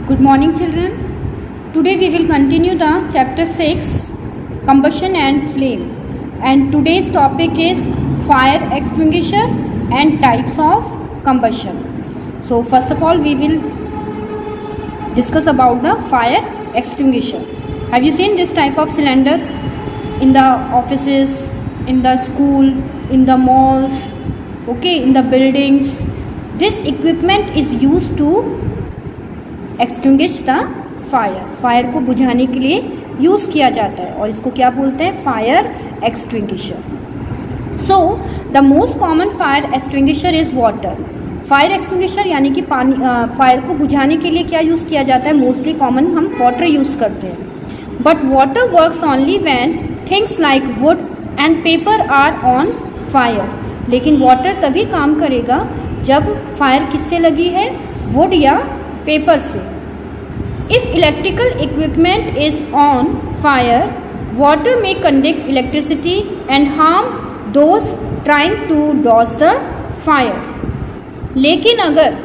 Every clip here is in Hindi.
Good morning children. Today we will continue the chapter 6 combustion and flame, and today's topic is fire extinguisher and types of combustion. So first of all we will discuss about the fire extinguisher. Have you seen this type of cylinder in the offices, in the school, in the malls, okay, in the buildings? This equipment is used to extinguish the fire. Fire को बुझाने के लिए यूज किया जाता है और इसको क्या बोलते हैं? Fire extinguisher. So the most common fire extinguisher is water. Fire extinguisher यानी कि पानी, फायर को बुझाने के लिए क्या यूज किया जाता है? मोस्टली कॉमन हम वाटर यूज करते हैं. But water works only when things like wood and paper are on fire. लेकिन वाटर तभी काम करेगा जब फायर किससे लगी है? वुड या पेपर से. If electrical equipment is on fire, water में conduct electricity and harm those trying to dodge the fire. लेकिन अगर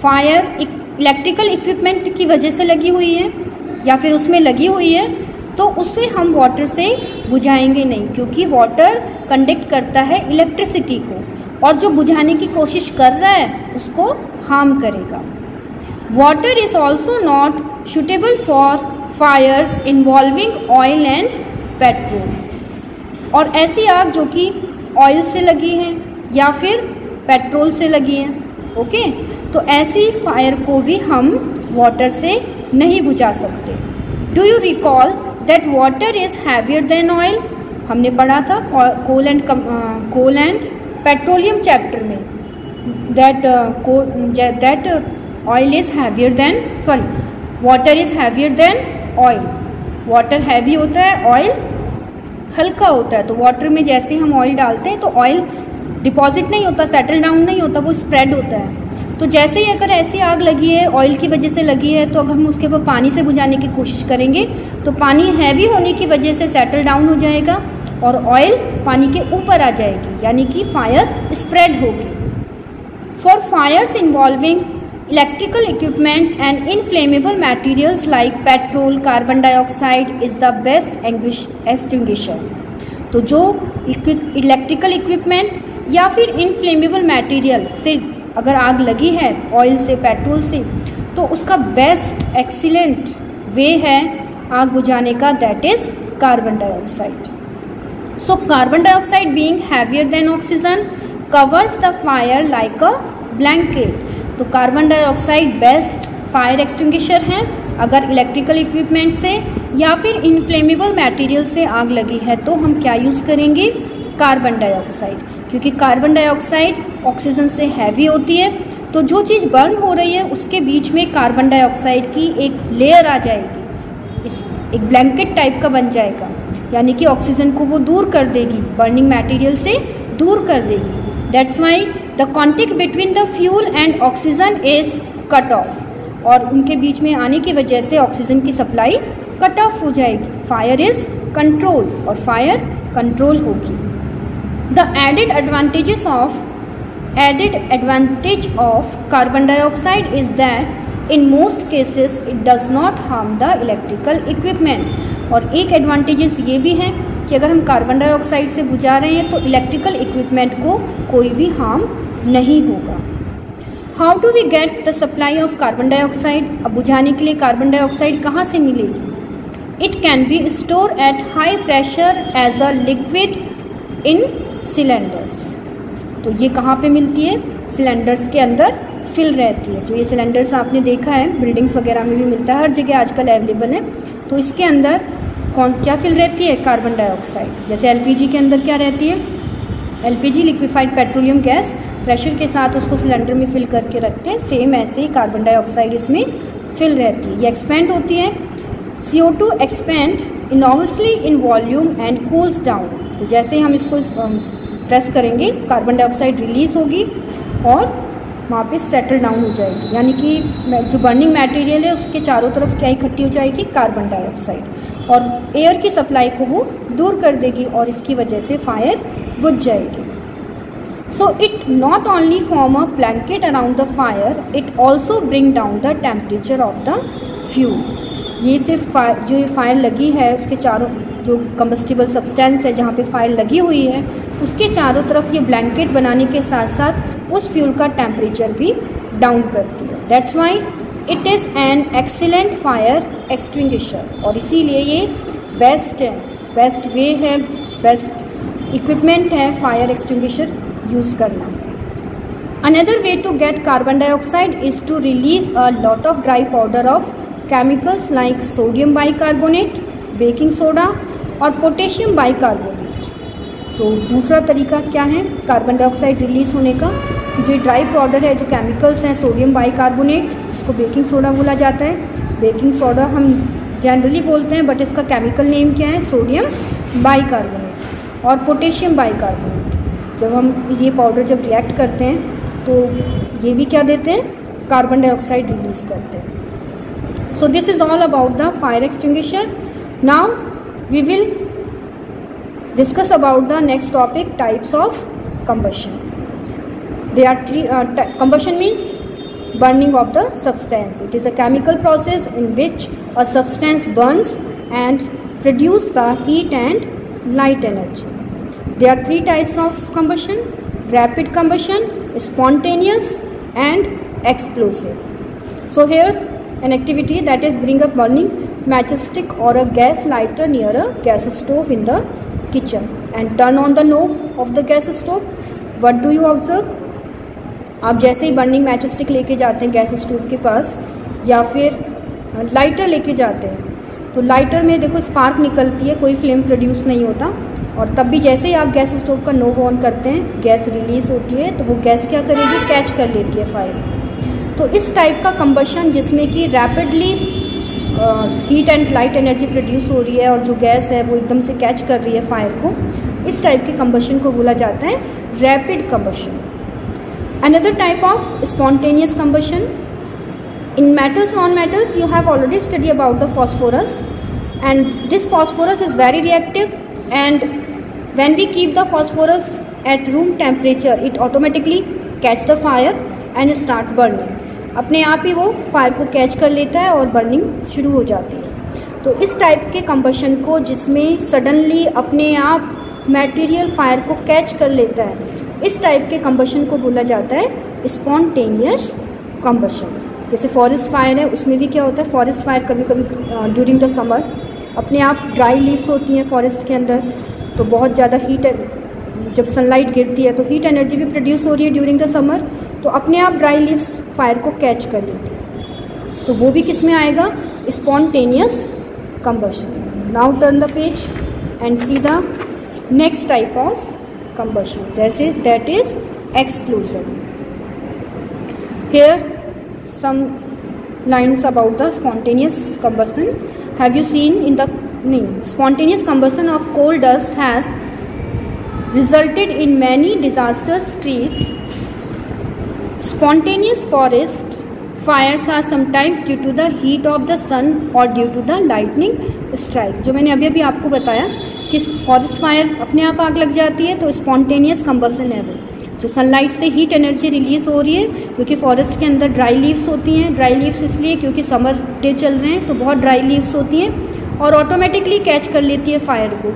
फायर इलेक्ट्रिकल इक्विपमेंट की वजह से लगी हुई है या फिर उसमें लगी हुई है तो उससे हम वाटर से बुझाएंगे नहीं, क्योंकि वाटर कंडक्ट करता है इलेक्ट्रिसिटी को और जो बुझाने की कोशिश कर रहा है उसको हार्म करेगा. Water is also not suitable for fires involving oil and petrol. और ऐसी आग जो कि ऑयल से लगी है या फिर पेट्रोल से लगी है, ओके, तो ऐसी फायर को भी हम वाटर से नहीं बुझा सकते. Do you recall that water is heavier than oil? हमने पढ़ा था कोल एंड पेट्रोलियम चैप्टर में that oil is heavier than water is heavier than oil. Water heavy होता है, ऑयल हल्का होता है. तो वाटर में जैसे हम ऑयल डालते हैं तो ऑयल डिपॉजिट नहीं होता, सेटल डाउन नहीं होता, वो स्प्रेड होता है. तो जैसे ही अगर ऐसी आग लगी है, ऑयल की वजह से लगी है, तो अगर हम उसके ऊपर पानी से बुझाने की कोशिश करेंगे तो पानी हैवी होने की वजह से सेटल डाउन हो जाएगा और ऑयल पानी के ऊपर आ जाएगी, यानी कि फायर स्प्रेड होगी. For fires involving electrical equipments and inflammable materials like petrol, carbon dioxide is the best extinguisher. तो जो इलेक्ट्रिकल इक्विपमेंट या फिर इनफ्लेमेबल मटेरियल से अगर आग लगी है, ऑयल से, पेट्रोल से, तो उसका बेस्ट एक्सीलेंट वे है आग बुझाने का, that is carbon dioxide. So carbon dioxide being heavier than oxygen covers the fire like a blanket. तो carbon dioxide best fire extinguisher है अगर इलेक्ट्रिकल इक्विपमेंट से या फिर इनफ्लेमेबल मटेरियल से आग लगी है. तो हम क्या यूज़ करेंगे? कार्बन डाइऑक्साइड, क्योंकि कार्बन डाइऑक्साइड ऑक्सीजन से हैवी होती है. तो जो चीज़ बर्न हो रही है उसके बीच में कार्बन डाइऑक्साइड की एक लेयर आ जाएगी, एक ब्लैंकेट टाइप का बन जाएगा, यानी कि ऑक्सीजन को वो दूर कर देगी, बर्निंग मटेरियल से दूर कर देगी. That's why the contact between the fuel and oxygen is cut off. और उनके बीच में आने की वजह से ऑक्सीजन की सप्लाई कट ऑफ हो जाएगी. फायर इज कंट्रोल और फायर कंट्रोल होगी. The added advantage of carbon dioxide is that in most cases it does not harm the electrical equipment. और एक एडवांटेजेस ये भी हैं कि अगर हम कार्बन डाइऑक्साइड से बुझा रहे हैं तो इलेक्ट्रिकल इक्विपमेंट को कोई भी हार्म नहीं होगा. How do we get the supply of carbon dioxide? अब बुझाने के लिए कार्बन डाइऑक्साइड कहाँ से मिलेगी? It can be store at high pressure as a liquid in cylinders. तो ये कहाँ पे मिलती है? सिलेंडर्स के अंदर फिल रहती है. जो ये सिलेंडर्स आपने देखा है बिल्डिंग्स वगैरह में भी मिलता है, हर जगह आजकल अवेलेबल है. तो इसके अंदर क्या फिल रहती है? Carbon dioxide. जैसे एलपीजी के अंदर क्या रहती है? LPG liquefied petroleum gas pressure के साथ उसको सिलेंडर में फिल करके रखते हैं, सेम ऐसे ही कार्बन डाइऑक्साइड इसमें फिल रहती है. ये एक्सपेंड होती है. CO2 expand enormously in volume and cools down. तो जैसे ही हम इसको प्रेस करेंगे कार्बन डाइऑक्साइड रिलीज होगी और वहाँ पे सेटल डाउन हो जाएगी, यानी कि जो बर्निंग मटेरियल है उसके चारों तरफ क्या इकट्ठी हो जाएगी? कार्बन डाइऑक्साइड, और एयर की सप्लाई को वो दूर कर देगी और इसकी वजह से फायर बुझ जाएगी. So it not only form a blanket around the fire, it also bring down the temperature of the fuel. ये सिर्फ जो ये फायर लगी है उसके चारों, जो कंबस्टिबल सब्सटेंस है जहाँ पे फायर लगी हुई है उसके चारों तरफ ये ब्लैंकेट बनाने के साथ साथ उस फ्यूल का टेम्परेचर भी डाउन करती है. That's why it is an excellent fire extinguisher. और इसीलिए ये बेस्ट है, बेस्ट वे है, बेस्ट इक्विपमेंट है फायर एक्सटिंग्विशर यूज करना. Another way to get carbon dioxide is to release a lot of dry powder of chemicals like sodium bicarbonate, baking soda और पोटेशियम बाइकार्बोनेट. तो दूसरा तरीका क्या है कार्बन डाइऑक्साइड रिलीज होने का? जो ड्राई पाउडर है, जो केमिकल्स हैं, सोडियम बाइकार्बोनेट, इसको बेकिंग सोडा बोला जाता है. बेकिंग सोडा हम जनरली बोलते हैं बट इसका केमिकल नेम क्या है? Sodium bicarbonate. और पोटेशियम बाइकार्बोनेट. जब हम ये पाउडर जब रिएक्ट करते हैं तो ये भी क्या देते हैं? कार्बन डाइऑक्साइड रिलीज करते हैं. So this is all about the fire extinguisher. Now we will discuss about the next topic, types of combustion. There are three. Combustion means burning of the substance. It is a chemical process in which a substance burns and produce the heat and light energy. There are three types of combustion: rapid combustion, spontaneous and explosive. So here an activity that is bring up burning matchstick or a gas lighter near a gas stove in the kitchen and turn on the knob of the gas stove. What do you observe? आप जैसे ही बर्निंग मैच स्टिक लेके जाते हैं गैस स्टोव के पास या फिर लाइटर लेके जाते हैं तो लाइटर में देखो स्पार्क निकलती है, कोई फ्लेम प्रोड्यूस नहीं होता. और तब भी जैसे ही आप गैस स्टोव का नोब ऑन करते हैं गैस रिलीज होती है तो वो गैस क्या करेगी? कैच कर लेती है फायर. तो इस टाइप का कंबशन जिसमें कि rapidly heat and light energy produce हो रही है और जो गैस है वो एकदम से कैच कर रही है फायर को, इस टाइप के कंबशन को बोला जाता है rapid combustion. Another type of spontaneous combustion. In metals, non metals, you have already study about the phosphorus and this phosphorus is very reactive and when we keep the phosphorus at room temperature it automatically catch the fire and start burning. अपने आप ही वो फायर को कैच कर लेता है और बर्निंग शुरू हो जाती है. तो इस टाइप के कंबशन को जिसमें सडनली अपने आप मटेरियल फायर को कैच कर लेता है, इस टाइप के कंबशन को बोला जाता है स्पॉन्टेनियस कंबशन. जैसे फॉरेस्ट फायर है उसमें भी क्या होता है? फॉरेस्ट फायर कभी कभी ड्यूरिंग द समर अपने आप ड्राई लीव्स होती हैं फॉरेस्ट के अंदर, तो बहुत ज़्यादा हीट, जब सनलाइट गिरती है तो हीट एनर्जी भी प्रोड्यूस हो रही है ड्यूरिंग द समर, तो अपने आप ड्राई लीव्स फायर को कैच कर लेती है. तो वो भी किस में आएगा? Spontaneous combustion. Now turn the page and see the next type of combustion, that is explosion. Here some lines about the spontaneous combustion. Have you seen in the spontaneous combustion of coal dust has resulted in many disastrous trees. Spontaneous forest fires are sometimes due to the heat of the sun or due to the lightning strike. जो मैंने अभी आपको बताया कि फॉरेस्ट फायर अपने आप आग लग जाती है तो स्पॉन्टेनियस कंबशन है वो जो सनलाइट से हीट एनर्जी रिलीज हो रही है, क्योंकि फॉरेस्ट के अंदर ड्राई लीव्स होती हैं. ड्राई लीव्स इसलिए क्योंकि समर डे चल रहे हैं तो बहुत ड्राई लीव्स होती हैं और ऑटोमेटिकली कैच कर लेती है फायर को.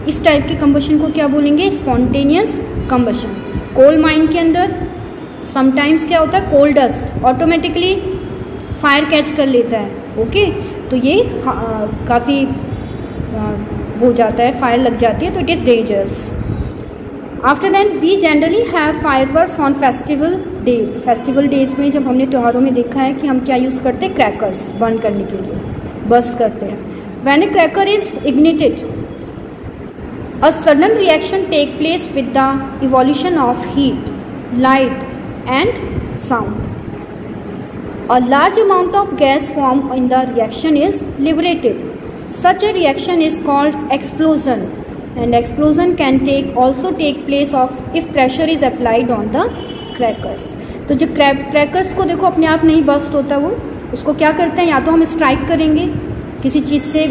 इस टाइप के कंबशन को क्या बोलेंगे? Spontaneous combustion. कोल माइन के अंदर समटाइम्स क्या होता है? Coal dust automatically fire catch कर लेता है. ओके, तो ये काफ़ी हो जाता है, फायर लग जाती है, तो it is dangerous. After then we generally have fireworks on festival days. Festival days में जब हमने त्योहारों में देखा है कि हम क्या यूज़ करते हैं? क्रैकर्स बर्न करने के लिए बर्स्ट करते हैं. When a cracker is ignited, a sudden reaction takes place with the evolution of heat, light and sound. A large amount of gas formed in the reaction is liberated. Such a reaction is called explosion, and explosion can also take place if pressure is applied on the crackers. तो जो क्रैकर्स को देखो अपने आप नहीं बस्ट होता, वो उसको क्या करते हैं? या तो हम स्ट्राइक करेंगे, किसी चीज़ से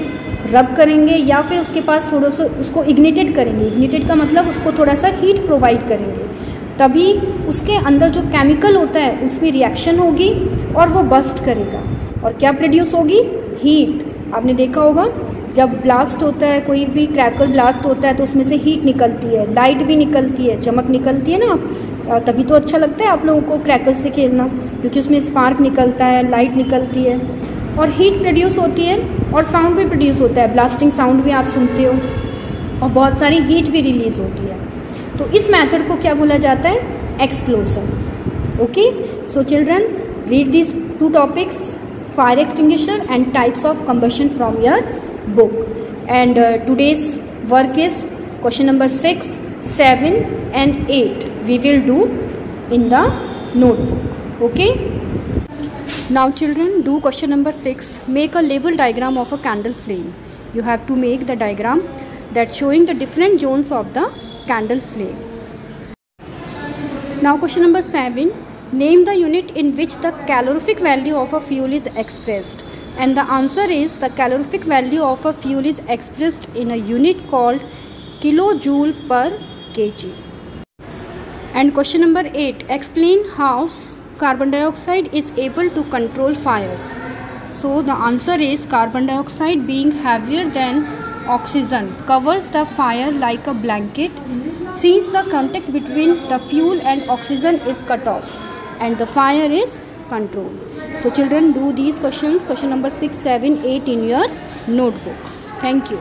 रब करेंगे, या फिर उसके पास थोड़ा सा उसको इग्निटेड करेंगे. इग्निटेड का मतलब उसको थोड़ा सा हीट प्रोवाइड करेंगे. तभी उसके अंदर जो केमिकल होता है उसमें रिएक्शन होगी और वो बस्ट करेगा और क्या प्रोड्यूस होगी, हीट। आपने देखा होगा जब ब्लास्ट होता है, कोई भी क्रैकर ब्लास्ट होता है तो उसमें से हीट निकलती है, लाइट भी निकलती है, चमक निकलती है ना। तभी तो अच्छा लगता है आप लोगों को क्रैकर से खेलना, क्योंकि उसमें स्पार्क निकलता है, लाइट निकलती है और हीट प्रोड्यूस होती है और साउंड भी प्रोड्यूस होता है, ब्लास्टिंग साउंड भी आप सुनते हो और बहुत सारी हीट भी रिलीज होती है। तो इस मेथड को क्या बोला जाता है, explosion. Okay, so children read this 2 topics, fire extinguisher and types of combustion from your book, and today's work is question number 6, 7 and 8 we will do in the notebook. Okay, now children, do question number 6. Make a label diagram of a candle flame. You have to make the diagram that showing the different zones of the candle flame. Now question number 7, name the unit in which the calorific value of a fuel is expressed. And the answer is the calorific value of a fuel is expressed in a unit called kilojoule per kg. And question number 8, explain how carbon dioxide is able to control fires. So the answer is carbon dioxide being heavier than oxygen covers the fire like a blanket since the contact between the fuel and oxygen is cut off and the fire is controlled. So children, do these questions, question number 6, 7, 8 in your notebook. Thank you.